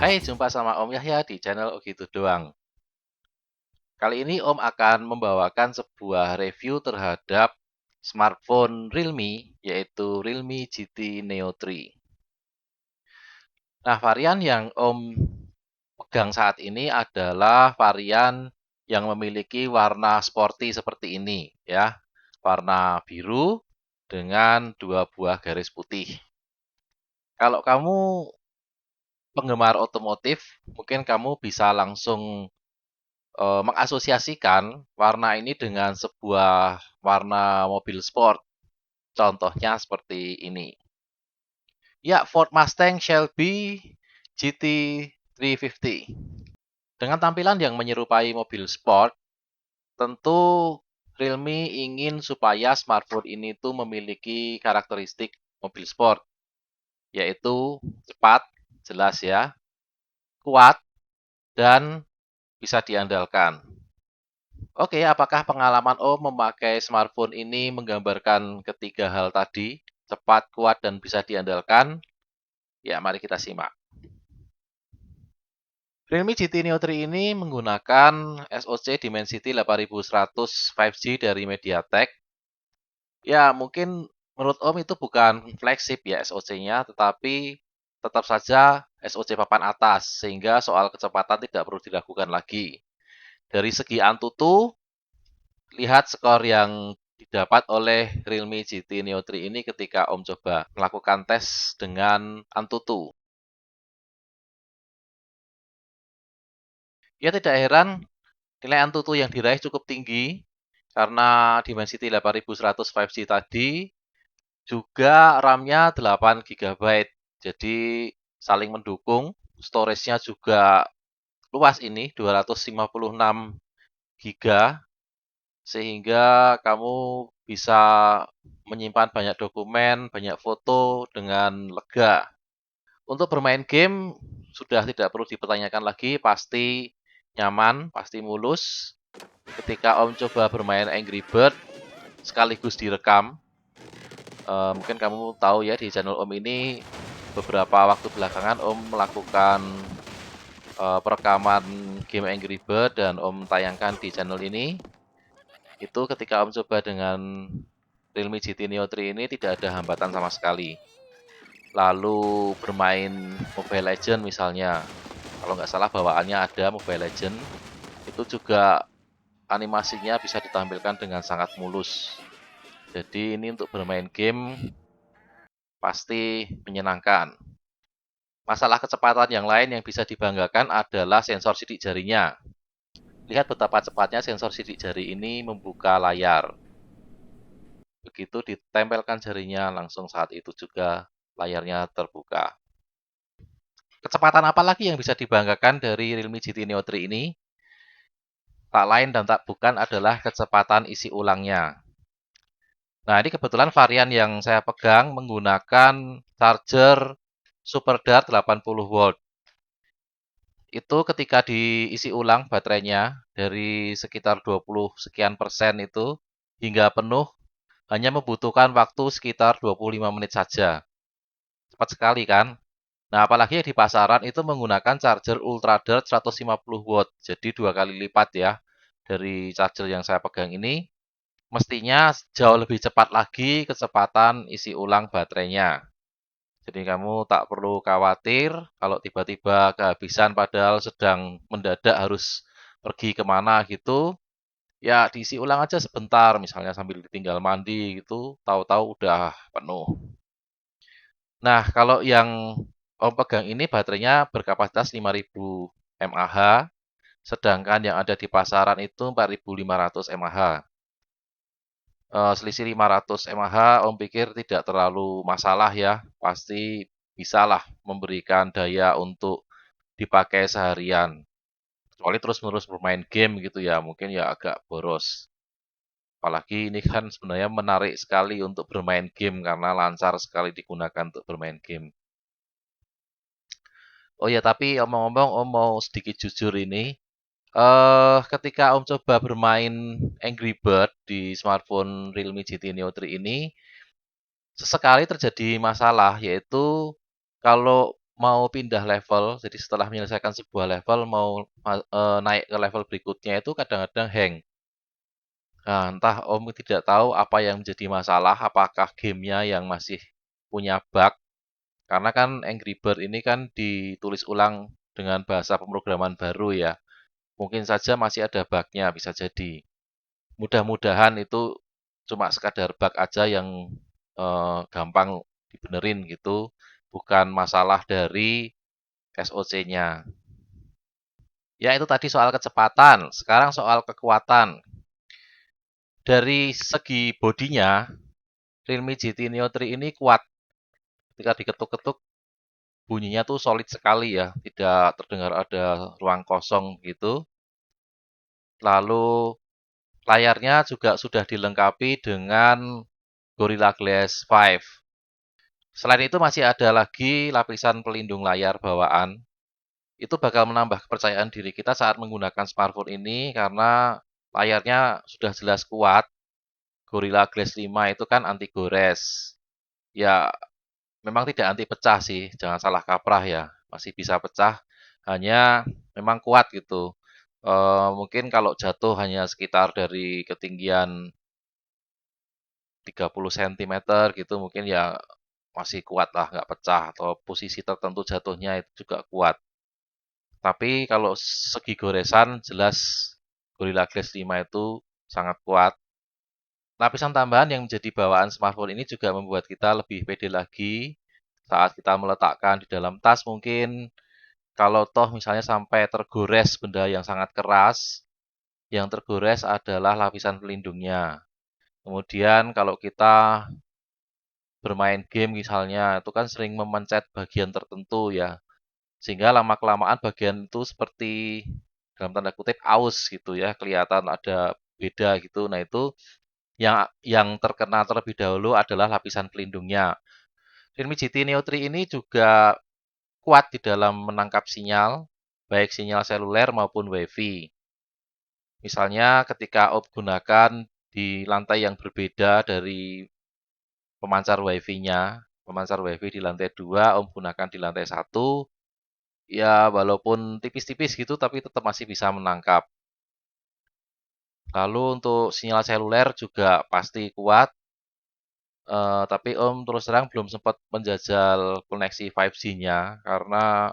Hai, jumpa sama Om Yahya di channel Oh Gitu Doang. Kali ini Om akan membawakan sebuah review terhadap smartphone Realme, yaitu Realme GT Neo 3. Nah, varian yang Om pegang saat ini adalah varian yang memiliki warna sporty seperti ini, ya. Warna biru dengan dua buah garis putih. Kalau kamu penggemar otomotif, mungkin kamu bisa langsung mengasosiasikan warna ini dengan sebuah warna mobil sport. Contohnya seperti ini. Ya, Ford Mustang Shelby GT 350. Dengan tampilan yang menyerupai mobil sport, tentu Realme ingin supaya smartphone ini tuh memiliki karakteristik mobil sport, yaitu cepat, jelas ya, kuat, dan bisa diandalkan. Oke, apakah pengalaman Om memakai smartphone ini menggambarkan ketiga hal tadi? Cepat, kuat, dan bisa diandalkan? Ya, mari kita simak. Realme GT Neo 3 ini menggunakan SoC Dimensity 8100 5G dari MediaTek. Ya, mungkin menurut Om itu bukan flagship ya SoC-nya, tetapi tetap saja SoC papan atas, sehingga soal kecepatan tidak perlu diragukan lagi. Dari segi Antutu, lihat skor yang didapat oleh Realme GT Neo 3 ini ketika Om coba melakukan tes dengan Antutu. Ya tidak heran nilai Antutu yang diraih cukup tinggi karena Dimensity 8100 5G tadi juga RAM-nya 8 GB. Jadi saling mendukung, storage-nya juga luas ini 256 GB sehingga kamu bisa menyimpan banyak dokumen, banyak foto dengan lega. Untuk bermain game sudah tidak perlu dipertanyakan lagi, pasti nyaman, pasti mulus. Ketika Om coba bermain Angry Bird sekaligus direkam, mungkin kamu tahu ya di channel Om ini beberapa waktu belakangan Om melakukan perekaman game Angry Bird dan Om tayangkan di channel ini. Itu ketika Om coba dengan Realme GT Neo 3 ini tidak ada hambatan sama sekali. Lalu bermain Mobile Legend misalnya, kalau nggak salah bawaannya ada Mobile Legend, itu juga animasinya bisa ditampilkan dengan sangat mulus. Jadi ini untuk bermain game pasti menyenangkan. Masalah kecepatan yang lain yang bisa dibanggakan adalah sensor sidik jarinya. Lihat betapa cepatnya sensor sidik jari ini membuka layar. Begitu ditempelkan jarinya, langsung saat itu juga layarnya terbuka. Kecepatan apa lagi yang bisa dibanggakan dari Realme GT Neo 3 ini? Tak lain dan tak bukan adalah kecepatan isi ulangnya. Nah, ini kebetulan varian yang saya pegang menggunakan charger SuperDart 80 volt. Itu ketika diisi ulang baterainya dari sekitar 20 sekian persen itu hingga penuh hanya membutuhkan waktu sekitar 25 menit saja. Cepat sekali kan? Nah, apalagi di pasaran itu menggunakan charger UltraDart 150 watt. Jadi 2 kali lipat ya dari charger yang saya pegang ini. Mestinya jauh lebih cepat lagi kecepatan isi ulang baterainya. Jadi kamu tak perlu khawatir kalau tiba-tiba kehabisan padahal sedang mendadak harus pergi kemana gitu. Ya diisi ulang aja sebentar, misalnya sambil ditinggal mandi gitu, tahu-tahu udah penuh. Nah, kalau yang Om pegang ini baterainya berkapasitas 5000 mAh, sedangkan yang ada di pasaran itu 4500 mAh. Selisih 500 mAh Om pikir tidak terlalu masalah ya, pasti bisalah memberikan daya untuk dipakai seharian. Kecuali terus-menerus bermain game gitu ya, mungkin ya agak boros. Apalagi ini kan sebenarnya menarik sekali untuk bermain game karena lancar sekali digunakan untuk bermain game. Oh ya, tapi omong-omong Om mau sedikit jujur ini. Ketika Om coba bermain Angry Bird di smartphone Realme GT Neo 3 ini, sesekali terjadi masalah, yaitu kalau mau pindah level, jadi setelah menyelesaikan sebuah level mau naik ke level berikutnya itu kadang-kadang hang. Nah, entah Om tidak tahu apa yang menjadi masalah, apakah gamenya yang masih punya bug, karena kan Angry Bird ini kan ditulis ulang dengan bahasa pemrograman baru ya. Mungkin saja masih ada bugnya, bisa jadi. Mudah-mudahan itu cuma sekadar bug aja yang gampang dibenerin gitu, bukan masalah dari SOC-nya. Ya itu tadi soal kecepatan, sekarang soal kekuatan. Dari segi bodinya, Realme GT Neo 3 ini kuat. Ketika diketuk-ketuk, bunyinya tuh solid sekali ya, tidak terdengar ada ruang kosong gitu. Lalu layarnya juga sudah dilengkapi dengan Gorilla Glass 5. Selain itu masih ada lagi lapisan pelindung layar bawaan. Itu bakal menambah kepercayaan diri kita saat menggunakan smartphone ini karena layarnya sudah jelas kuat. Gorilla Glass 5 itu kan anti gores. Ya, memang tidak anti pecah sih, jangan salah kaprah ya. Masih bisa pecah, hanya memang kuat gitu. Mungkin kalau jatuh hanya sekitar dari ketinggian 30 cm gitu mungkin ya masih kuat lah, nggak pecah. Atau posisi tertentu jatuhnya itu juga kuat. Tapi kalau segi goresan jelas Gorilla Glass 5 itu sangat kuat. Lapisan tambahan yang menjadi bawaan smartphone ini juga membuat kita lebih pede lagi saat kita meletakkan di dalam tas mungkin kalau toh misalnya sampai tergores benda yang sangat keras, yang tergores adalah lapisan pelindungnya. Kemudian kalau kita bermain game misalnya, itu kan sering memencet bagian tertentu ya. Sehingga lama-kelamaan bagian itu seperti dalam tanda kutip aus gitu ya, kelihatan ada beda gitu. Nah, itu yang terkena terlebih dahulu adalah lapisan pelindungnya. Realme GT Neo 3 ini juga kuat di dalam menangkap sinyal, baik sinyal seluler maupun WiFi. Misalnya ketika Om gunakan di lantai yang berbeda dari pemancar WiFi-nya, pemancar WiFi di lantai 2, Om gunakan di lantai 1, ya walaupun tipis-tipis gitu tapi tetap masih bisa menangkap. Lalu untuk sinyal seluler juga pasti kuat, tapi Om terus terang belum sempat menjajal koneksi 5G-nya karena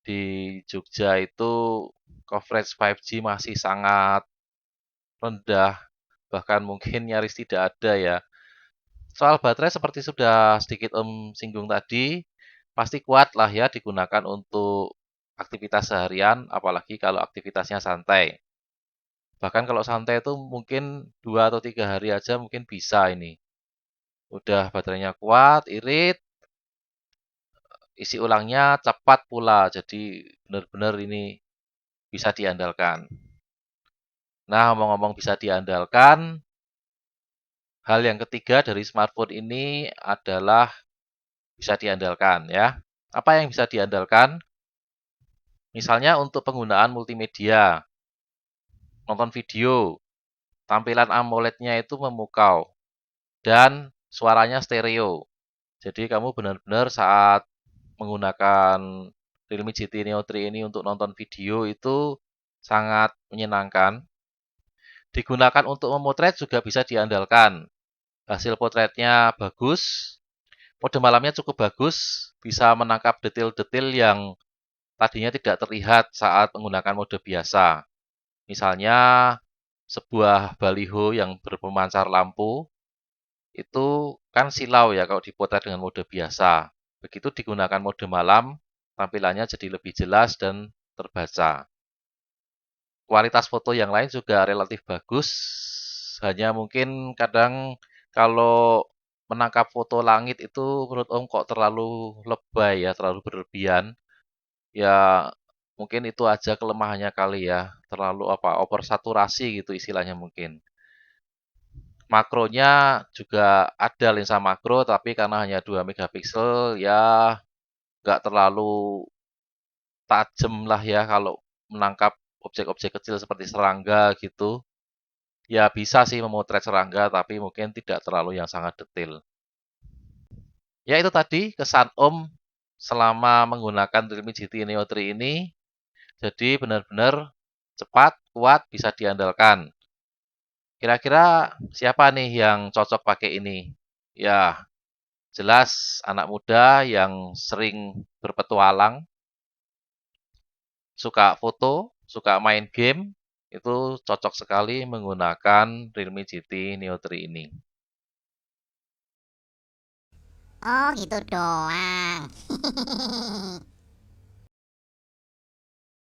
di Jogja itu coverage 5G masih sangat rendah, bahkan mungkin nyaris tidak ada ya. Soal baterai seperti sudah sedikit Om singgung tadi, pasti kuat lah ya digunakan untuk aktivitas seharian, apalagi kalau aktivitasnya santai. Bahkan kalau santai itu mungkin 2 atau 3 hari aja mungkin bisa ini. Udah baterainya kuat, irit, isi ulangnya cepat pula, jadi benar-benar ini bisa diandalkan. Nah, ngomong-ngomong bisa diandalkan, hal yang ketiga dari smartphone ini adalah bisa diandalkan ya. Apa yang bisa diandalkan? Misalnya untuk penggunaan multimedia, nonton video, tampilan AMOLED-nya itu memukau dan suaranya stereo. Jadi kamu benar-benar saat menggunakan Realme GT Neo 3 ini untuk nonton video itu sangat menyenangkan. Digunakan untuk memotret juga bisa diandalkan. Hasil potretnya bagus, mode malamnya cukup bagus, bisa menangkap detail-detail yang tadinya tidak terlihat saat menggunakan mode biasa. Misalnya sebuah baliho yang berpemancar lampu, itu kan silau ya kalau dipotret dengan mode biasa. Begitu digunakan mode malam, tampilannya jadi lebih jelas dan terbaca. Kualitas foto yang lain juga relatif bagus, hanya mungkin kadang kalau menangkap foto langit itu menurut Om kok terlalu lebay ya, terlalu berlebihan. Ya mungkin itu aja kelemahannya kali ya, terlalu apa, oversaturasi gitu istilahnya mungkin. Makronya juga ada lensa makro, tapi karena hanya 2 megapiksel ya nggak terlalu tajam lah ya kalau menangkap objek-objek kecil seperti serangga gitu. Ya bisa sih memotret serangga, tapi mungkin tidak terlalu yang sangat detail. Ya itu tadi kesan Om selama menggunakan Realme GT Neo 3 ini. Jadi benar-benar cepat, kuat, bisa diandalkan. Kira-kira siapa nih yang cocok pakai ini? Ya, jelas anak muda yang sering berpetualang, suka foto, suka main game, itu cocok sekali menggunakan Realme GT Neo 3 ini. Oh gitu doang.